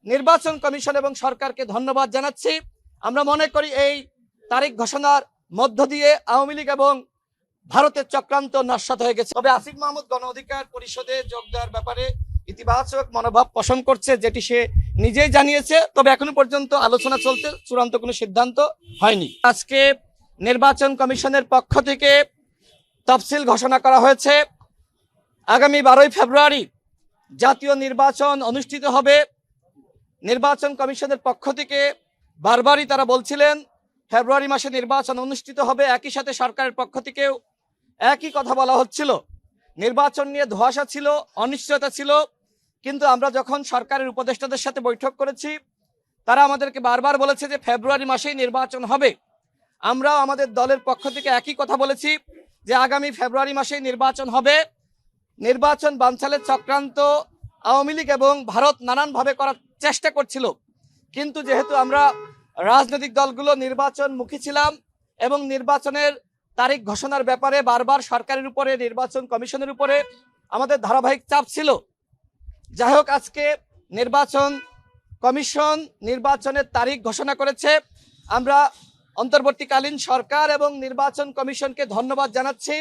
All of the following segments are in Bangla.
নির্বাচন কমিশন এবং সরকারকে ধন্যবাদ জানাচ্ছি। আমরা মনে করি এই তারিখ ঘোষণার মধ্য দিয়ে আওয়ামী লীগ এবং ভারতের চক্রান্ত নস্যাৎ হয়ে গেছে। তবে আসিফ মাহমুদ গণ অধিকার পরিষদে যোগ দেওয়ার ব্যাপারে ইতিবাচক মনোভাব পোষণ করছে, যেটি সে নিজেই জানিয়েছে। তবে এখনো পর্যন্ত আলোচনা চলতে, চূড়ান্ত কোনো সিদ্ধান্ত হয়নি। আজকে নির্বাচন কমিশনের পক্ষ থেকে তফসিল ঘোষণা করা হয়েছে। আগামী 12ই ফেব্রুয়ারি জাতীয় নির্বাচন অনুষ্ঠিত হবে। নির্বাচন কমিশনের পক্ষ থেকে বারবারই তারা বলছিলেন ফেব্রুয়ারি মাসে নির্বাচন অনুষ্ঠিত হবে। একই সাথে সরকারের পক্ষ থেকেও একই কথা বলা হচ্ছিল। নির্বাচন নিয়ে ধোঁয়াশা ছিল, অনিশ্চয়তা ছিল। কিন্তু আমরা যখন সরকারের উপদেষ্টাদের সাথে বৈঠক করেছি, তারা আমাদেরকে বারবার বলেছে যে ফেব্রুয়ারি মাসেই নির্বাচন হবে। আমরাও আমাদের দলের পক্ষ থেকে একই কথা বলেছি যে আগামী ফেব্রুয়ারি মাসেই নির্বাচন হবে। নির্বাচন বানচালের চক্রান্ত আওয়ামী লীগ এবং ভারত নানানভাবে করার চেষ্টা করছিল। কিন্তু যেহেতু আমরা রাজনৈতিক দলগুলো নির্বাচনমুখী ছিলাম এবং নির্বাচনের তারিখ ঘোষণার ব্যাপারে বারবার সরকারের উপরে, নির্বাচন কমিশনের উপরে আমাদের ধারাবাহিক চাপ ছিল। যাই হোক, আজকে নির্বাচন কমিশন নির্বাচনের তারিখ ঘোষণা করেছে। আমরা অন্তর্বর্তীকালীন সরকার এবং নির্বাচন কমিশনকে ধন্যবাদ জানাচ্ছি।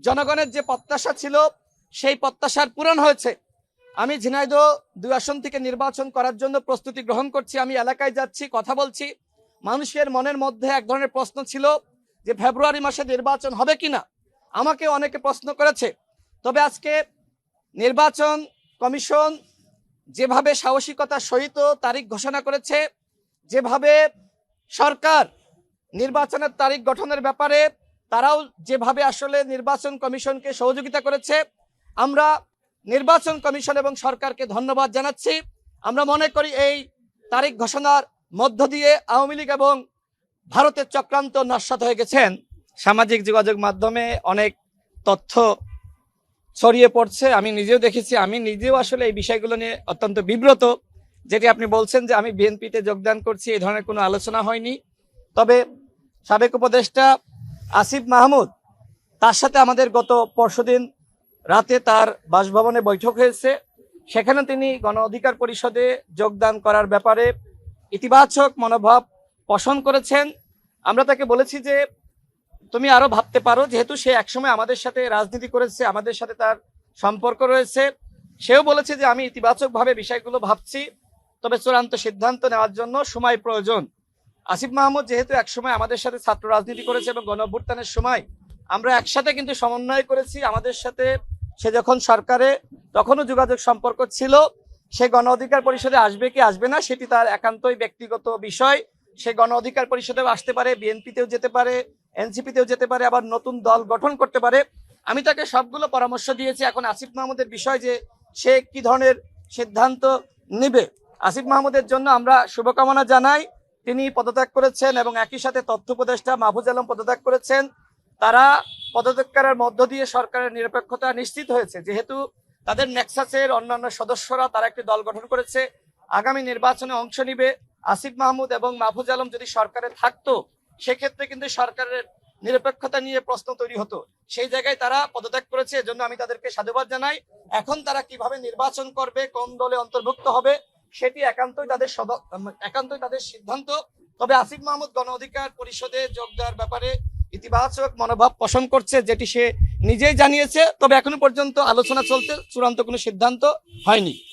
জনগণের যে প্রত্যাশা ছিল সেই প্রত্যাশার পূরণ হয়েছে। আমি ঝিনাইদহ 2 আসন থেকে নির্বাচন করার জন্য প্রস্তুতি গ্রহণ করছি। আমি এলাকায় যাচ্ছি, কথা বলছি। মানুষের মনের মধ্যে এক ধরনের প্রশ্ন ছিল যে ফেব্রুয়ারি মাসে নির্বাচন হবে কিনা। আমাকে অনেকে প্রশ্ন করেছে। তবে আজকে নির্বাচন কমিশন যেভাবে সাহসিকতার সহিত তারিখ ঘোষণা করেছে, যেভাবে সরকার নির্বাচনের তারিখ গঠনের ব্যাপারে তারাও যেভাবে আসলে নির্বাচন কমিশনকে সহযোগিতা করেছে, আমরা নির্বাচন কমিশন এবং সরকারকে ধন্যবাদ জানাচ্ছি। আমরা মনে করি এই তারিখ ঘোষণার মধ্য দিয়ে আওয়ামী লীগ এবং ভারতের চক্রান্ত নস্যাৎ হয়ে গেছেন। সামাজিক যোগাযোগ মাধ্যমে অনেক তথ্য ছড়িয়ে পড়ছে, আমি নিজেও দেখেছি। আমি নিজেও আসলে এই বিষয়গুলো নিয়ে অত্যন্ত বিব্রত। যেটি আপনি বলছেন যে আমি বিএনপিতে যোগদান করছি, এই ধরনের কোনো আলোচনা হয়নি। তবে সাবেক উপদেষ্টা আসিফ মাহমুদ, তার সাথে আমাদের গত পরশুদিন রাতে তার বাসভবনে বৈঠক হয়েছে। সেখানে তিনি গণ অধিকার পরিষদে যোগদান করার ব্যাপারে ইতিবাচক মনোভাব পোষণ করেছেন। আমরা তাকে বলেছি যে তুমি আরো ভাবতে পারো, যেহেতু সে একসময় আমাদের সাথে রাজনীতি করেছে, আমাদের সাথে তার সম্পর্ক রয়েছে। সেও বলেছে যে আমি ইতিবাচকভাবে বিষয়গুলো ভাবছি, তবে চূড়ান্ত সিদ্ধান্ত নেওয়ার জন্য সময় প্রয়োজন। আসিফ মাহমুদ যেহেতু একসময় আমাদের সাথে ছাত্র রাজনীতি করেছে এবং গণঅভ্যুত্থানের সময় আমরা একসাথে কিন্তু সমন্বয় করেছি, আমাদের সাথে সে যখন সরকারে তখনও যোগাযোগ সম্পর্ক ছিল। সে গণ অধিকার পরিষদে আসবে কি আসবে না সেটি তার একান্তই ব্যক্তিগত বিষয়। সে গণ অধিকার পরিষদেও আসতে পারে, বিএনপিতেও যেতে পারে, এনসিপিতেও যেতে পারে, আবার নতুন দল গঠন করতে পারে। আমি তাকে সবগুলো পরামর্শ দিয়েছি। এখন আসিফ মাহমুদের বিষয় যে সে কি ধরনের সিদ্ধান্ত নেবে। আসিফ মাহমুদের জন্য আমরা শুভকামনা জানাই। তিনি পদত্যাগ করেছেন এবং একই সাথে তথ্য উপদেষ্টা মাহফুজ আলম পদত্যাগ করেছেন। তারা পদত্যাগ করার মধ্য দিয়ে সরকারের নিরপেক্ষতা নিশ্চিত হয়েছে। যেহেতু তাদের নেক্সাসের অন্যান্য সদস্যরা তারা একটি দল গঠন করেছে, আগামী নির্বাচনে অংশ নিবে। আসিফ মাহমুদ এবং মাহফুজ আলম যদি সরকারে থাকতো, সেক্ষেত্রে কিন্তু সরকারের নিরপেক্ষতা নিয়ে প্রশ্ন তৈরি হতো। সেই জায়গায় তারা পদত্যাগ করেছে, এজন্য আমি তাদেরকে সাধুবাদ জানাই। এখন তারা কিভাবে নির্বাচন করবে, কোন দলে অন্তর্ভুক্ত হবে, সেটি একান্তই তাদের সিদ্ধান্ত। তবে আসিফ মাহমুদ গণ অধিকার পরিষদে যোগ দেওয়ার ব্যাপারে ইতিবাচক মনোভাব পোষণ করছে, যেটি সে নিজেই জানিয়েছে। তবে এখনো পর্যন্ত আলোচনা চলতে, চূড়ান্ত কোনো সিদ্ধান্ত হয়নি।